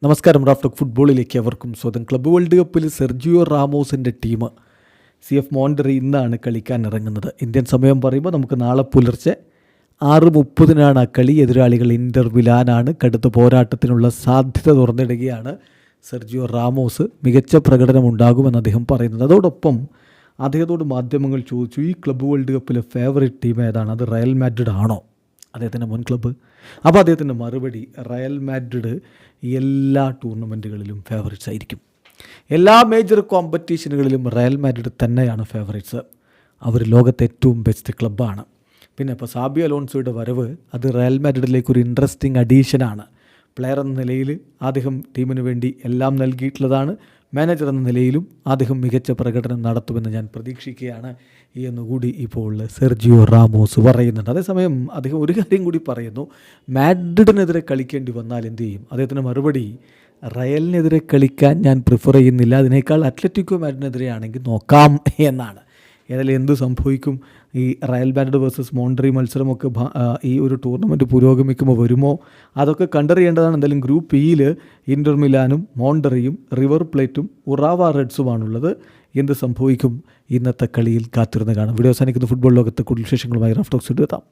നമസ്കാരം. റാഫ്റ്റോക്ക് ഫുട്ബോളിലേക്ക് അവർക്കും സ്വന്തം. ക്ലബ്ബ് വേൾഡ് കപ്പിൽ സെർജിയോ റാമോസിൻ്റെ ടീം CF മോണ്ടറി ഇന്നാണ് കളിക്കാൻ ഇറങ്ങുന്നത്. ഇന്ത്യൻ സമയം പറയുമ്പോൾ നമുക്ക് നാളെ പുലർച്ചെ 6:30 ആ കളി. എതിരാളികൾ ഇൻ്റർ മിലാനാണ്. കടുത്ത പോരാട്ടത്തിനുള്ള സാധ്യത തുറന്നിടുകയാണ് സെർജിയോ റാമോസ്. മികച്ച പ്രകടനം ഉണ്ടാകുമെന്ന് അദ്ദേഹം പറയുന്നത്. അതോടൊപ്പം അദ്ദേഹത്തോട് മാധ്യമങ്ങൾ ചോദിച്ചു, ഈ ക്ലബ്ബ് വേൾഡ് കപ്പിലെ ഫേവറേറ്റ് ടീം ഏതാണ്? അത് റയൽ മാഡ്രിഡ് ആണോ, അദ്ദേഹത്തിൻ്റെ മുൻ ക്ലബ്ബ്? അപ്പോൾ അദ്ദേഹത്തിൻ്റെ മറുപടി, റയൽ മാഡ്രിഡ് എല്ലാ ടൂർണമെൻറ്റുകളിലും ഫേവറേറ്റ്സ് ആയിരിക്കും. എല്ലാ മേജർ കോമ്പറ്റീഷനുകളിലും റയൽ മാഡ്രിഡ് തന്നെയാണ് ഫേവറേറ്റ്സ്. അവർ ലോകത്തെ ഏറ്റവും ബെസ്റ്റ് ക്ലബ്ബാണ്. പിന്നെ ഇപ്പോൾ സാബി അലോൺസോയുടെ വരവ് അത് റയൽ മാഡ്രിഡിലേക്ക് ഒരു ഇൻട്രസ്റ്റിംഗ് അഡീഷനാണ്. പ്ലെയർ എന്ന നിലയിൽ അദ്ദേഹം ടീമിന് വേണ്ടി എല്ലാം നൽകിയിട്ടുള്ളതാണ്. മാനേജർ എന്ന നിലയിലും അദ്ദേഹം മികച്ച പ്രകടനം നടത്തുമെന്ന് ഞാൻ പ്രതീക്ഷിക്കുകയാണ് എന്നുകൂടി ഇപ്പോൾ സെർജിയോ റാമോസ് പറയുന്നുണ്ട്. അതേസമയം അദ്ദേഹം ഒരു കാര്യം കൂടി പറയുന്നു, മാഡ്രിഡിനെതിരെ കളിക്കേണ്ടി വന്നാൽ എന്ത് ചെയ്യും? അദ്ദേഹത്തിൻ്റെ മറുപടി, റയലിനെതിരെ കളിക്കാൻ ഞാൻ പ്രിഫർ ചെയ്യുന്നില്ല, അതിനേക്കാൾ അത്ലറ്റിക്കോ മാഡ്രിഡിനെതിരെ ആണെങ്കിൽ നോക്കാം എന്നാണ്. ഏതായാലും എന്ത് സംഭവിക്കും? ഈ റയൽ മാഡ്രിഡ് വേഴ്സസ് മോണ്ടറി മത്സരമൊക്കെ ഈ ഒരു ടൂർണമെൻറ്റ് പുരോഗമിക്കുമ്പോൾ വരുമോ? അതൊക്കെ കണ്ടറിയേണ്ടതാണ്. എന്തായാലും ഗ്രൂപ്പ് ഇയിൽ ഇൻ്റർ മിലാനും മോണ്ടറിയും റിവർ പ്ലേറ്റും ഉറാവ റെഡ്സുമാണുള്ളത്. എന്ത് സംഭവിക്കും? ഇന്നത്തെ കളിയിൽ കാത്തിരുന്ന് കാണാം. വീഡിയോ അവസാനിക്കുന്ന ഫുട്ബോൾ ലോകത്തെ കൂടുതൽ വിശേഷങ്ങളുമായി റാഫ്റ്റോക്സ് എത്താം.